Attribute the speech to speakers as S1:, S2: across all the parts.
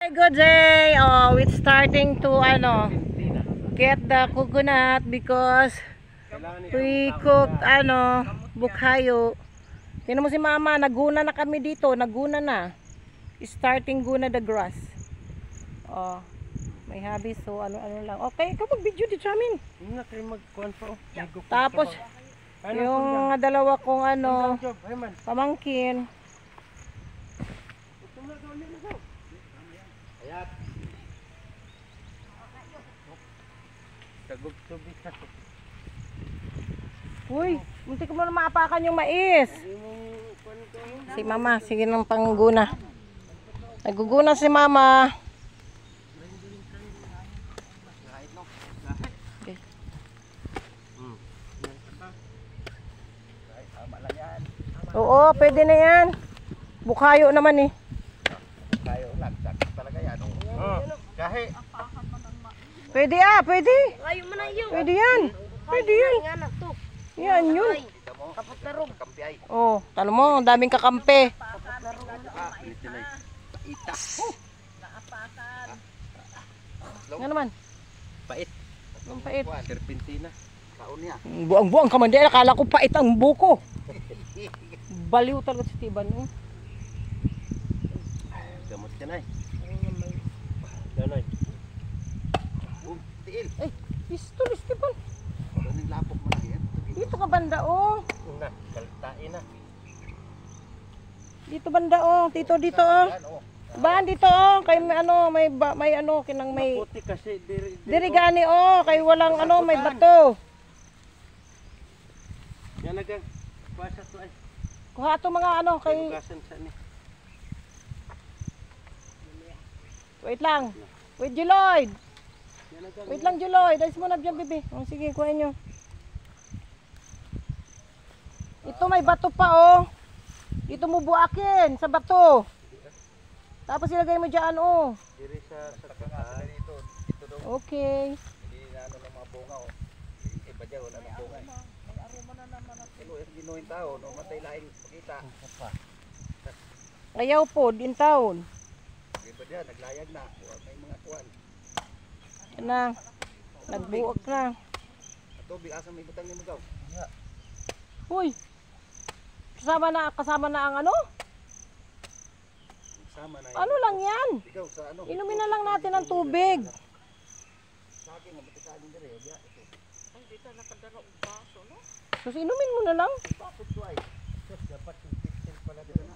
S1: Good day. Oh, it's starting to get the coconut because we cooked bukhayo. Tingnan mo si Mama, naguna na kami dito, naguna na. Starting guna the grass. Oh, may habis so ano lang. Okay, ikaw mag-video dito sa amin. Tapos yung dalawa kong pamangkin. Uy, muntik mo na maapakan yung mais. Si Mama, sige ng pangguna. Naguguna si Mama. Okay. Oo, pwede na yan. Bukhayo naman eh.
S2: Bukhayo lang, sakit talaga yan. Kahit
S1: pwede pwede. Pwede yan. Pwede yan. Yan yun. Oh, talo mo, ang daming kakampi. Nga naman.
S2: pait.
S1: Ang pait.
S2: Serpentina. Kaon niya.
S1: Buang-buang ka man. Di, akala ko pait ang buko. Baliw talaga si Tiban.
S2: Gamot ka na eh. Ganoy. Tiil.
S1: Ay, pistol, Tiban.
S2: Galing lapok mo na yan.
S1: Dito ka banda, oh.
S2: Na, kaltain na.
S1: Dito banda, oh. Dito, oh. Bahan dito, oh. Kay may kinang may...
S2: Puti kasi
S1: Diri gani, oh. Kay walang may bato.
S2: Yan nagang basa to ay.
S1: Kuha ito mga kay...
S2: Bukasan sa ni.
S1: Wait lang. Wait, Juloyd. Wait lang, Juloyd. Alis mo na dyan, bebe. Oh, sige, kuhain nyo. Ito may bato pa, oh. Dito mo buakin sa bato. Tapos ilagay mo dyan, oh.
S2: Diri sa kakasala dito. Dito daw.
S1: Okay.
S2: Hindi na ng mga bunga, oh. Iba dyan, wala ng bunga. May aroma na naman at ginuhin tao, no? Matay laing pakita.
S1: Ayaw po, din taon.
S2: Iba dyan, naglayag na. May mga kuwan.
S1: Yan na. Nagbuok na.
S2: At tubig, asa may butang ni Magaw?
S1: Uy. Kasama na ang
S2: Sama na
S1: Ano lang yan?
S2: Ikaw sa ano?
S1: Inumin na lang natin ang tubig.
S2: Sa akin, matisanin dire. Ito.
S3: Ay, dito nakadala ang baso, no?
S1: So, inumin mo na lang.
S2: Bakit to ay? Dapat yung pixel pala dire na.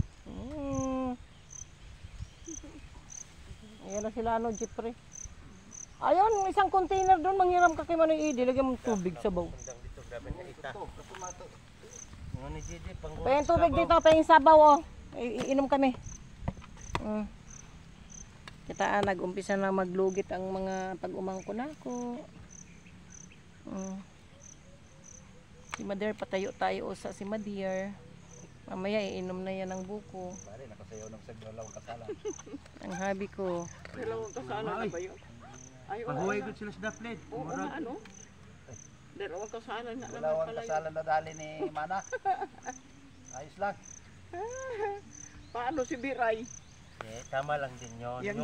S1: Ayan na sila, Jeffrey. Ayun, isang container doon, manghiram ka kay Manoy Edi. Lagyan mo tubig sa baw.
S2: Hanggang dito, grabe na ita. Mga ni JJ, pang
S1: Pa yung tubig dito, pa yung sabaw, oh. Iinom kami. Kita nag-umpisa na maglugit ang mga pag-umangko na ako. Si Madir, patayo tayo sa si Madir. Mamaya iinom na yan ng buko.
S2: Pare, nakasayaw ng saglawang kasalan.
S1: Ang habi ko.
S3: Dalawang kasana na ba yun? Ay,
S2: Pahuway ko sila sa daplet.
S3: oo na, ano? Dalawang kasana na naman
S2: Dalawang
S3: pala yun.
S2: kasalan na dali ni Mana. Ayos lang.
S3: Paano si Biray?
S2: Tama lang din yun.
S3: Yan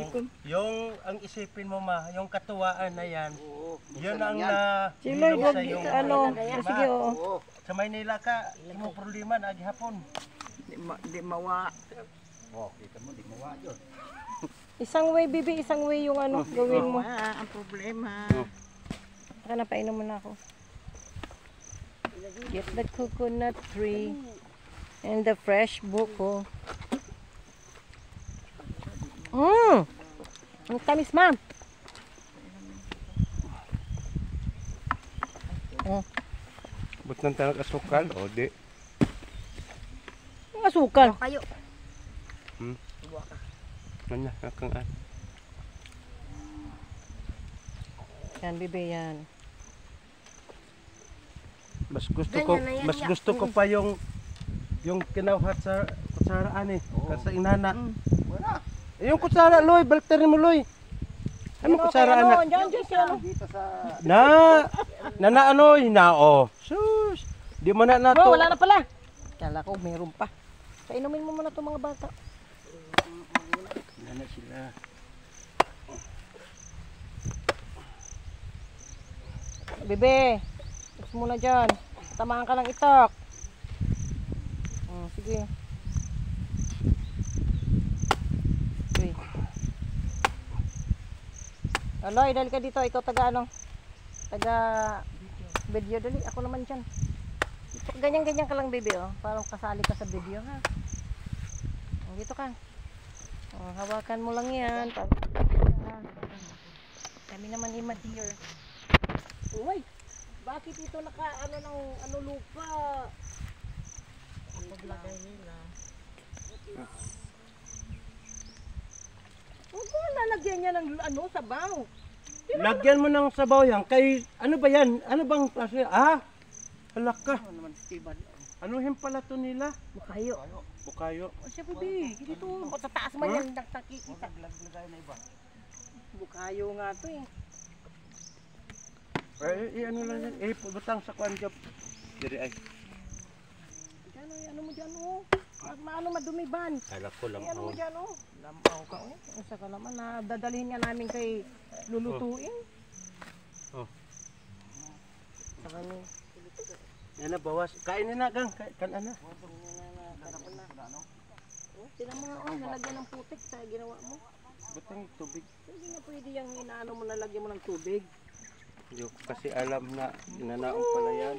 S2: Yung ang isipin mo yung katuwaan na yan. Oo. Yun ang
S1: Sila,
S2: bilog sa yung
S1: sige, oh.
S2: Oo. Sa Maynila ka, hindi mo problema na hapon.
S3: Di mawa.
S2: Oh, kita mo, di mawa yun.
S1: Isang way, bibi, isang way yung gawin mo.
S3: Ang problema.
S1: Saka napainom mo na ako. Get the coconut tree and the fresh buko. Ang tamis, ma'am.
S2: Ba't nang tanong asukal? O, di.
S1: Ang asukal.
S3: Kayo.
S2: Ano, nakang
S1: Yan, bibi, yan.
S2: Mas gusto ko pa yung kinauhat sa kutsaraan eh. Kasi inana. Wala. Yung kutsara, Loy, balterin mo, Loy. Ano kutsara na?
S1: Diyan,
S2: Dito sa hinao. Sus. Di mo na
S1: Oh, wala na pala. Kala ko meron pa. Kainumin mo muna itong mga bata.
S2: Ano sila?
S1: Bebe, tapos muna dyan. Tamaan ka ng itak. Sige. Uy. Aloy, dali ka dito. Ikaw taga ano? Taga video. Dali, ako naman dyan. Ganyan-ganyan ka lang, bebe, oh. Parang kasali ka sa video, ha? Dito ka. Hawakan mo lang yan. Kami naman ima dear. Uy, bakit ito naka ano ng ano lupa? Ang paglagay nila. Huwag mo lalagyan niya ng ano, sabaw.
S2: Lagyan mo ng sabaw yan. Kay, ano ba yan? Ano bang klase? Halak ka. Ano pala to nila?
S1: Bukayo.
S2: Bukayo.
S1: O siya, bebe. Dito, patataas man yan nakikita. Bukayo nga to eh.
S2: Ano lang yan? Butang sa kwan job. Diri ay.
S1: Ano mo dyan, oh. Ano madumi ban?
S2: Kala ko lang.
S1: Ano mo dyan, oh. Lamaw ka, oh. Isa ka naman na dadalhin nga namin kay lulutuin. Saka ni.
S2: Yan na, bawas. Kainin na, gang. Kain na.
S1: Tinan mo nga, oh. Nalagyan ng putik sa ginawa mo.
S2: Butang tubig.
S1: Hindi nga pwede yung inaano mo, nalagyan mo ng tubig.
S2: Hindi ko kasi alam na inanaong pala yan.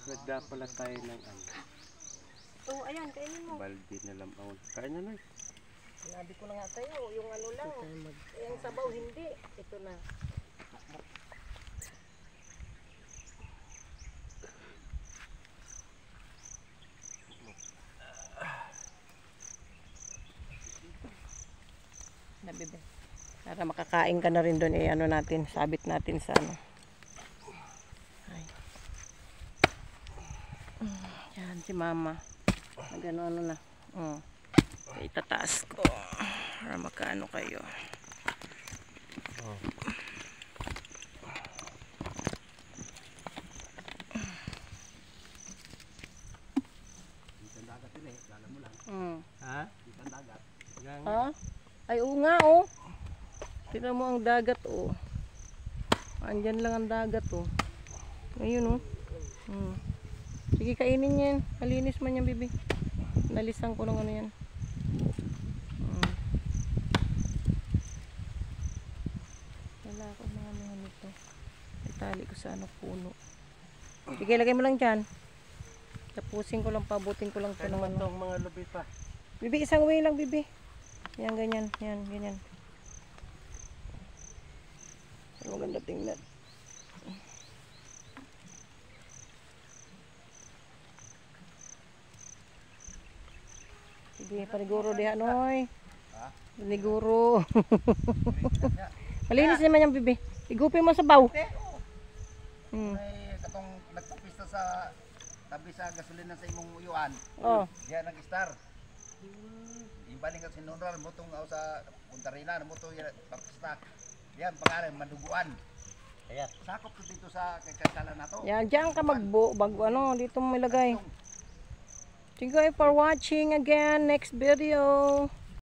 S2: Ganda pala tayo ng ano.
S1: Oh, ayan, kainin mo.
S2: Baldi na lamang. Kain na.
S1: Sinabi ko na nga sa'yo, yung ano lang. Yung sabaw, hindi. Ito na. Bebe. Para makakain ka na rin doon, ano natin, sabit natin sa ano. Ay. Yan si mama. Nagano na. Itataas ko. Para makaano kayo.
S2: Ha?
S1: Ha? Ay, oo nga, oh. Tignan mo ang dagat, oh. Andyan lang ang dagat, oh. Ayun, oh. Sige, kainin yan. Malinis man yan, bibi. Nalisan ko ng ano yan. Wala ako mga ano nito. Itali ko sa ano, puno. Sige, lagay mo lang dyan. Tapusin ko lang, pabutin ko lang ito
S2: Kain
S1: ng
S2: naman
S1: ano.
S2: tong mga lubi pa.
S1: Bibi, isang way lang, bibi. Yan, ganyan. Yan, ganyan. Pero maganda tingnan. Sige, paniguro di anoy. Paniguro. Malinis naman yung bibi. Igupin mo sa baw.
S4: May katong nagpapista sa tabi sa gasolina sa imong uyuan.
S1: Oh.
S4: Diyan nag-star. Ibaling ka sinunral mo tong sa Puntarina mo to papista. Diyan pangalan maduguan. Kaya sakop to dito sa kagkasalan nato.
S1: Yan, diyan ka bago ano, dito mo ilagay. Thank you for watching again. Next video.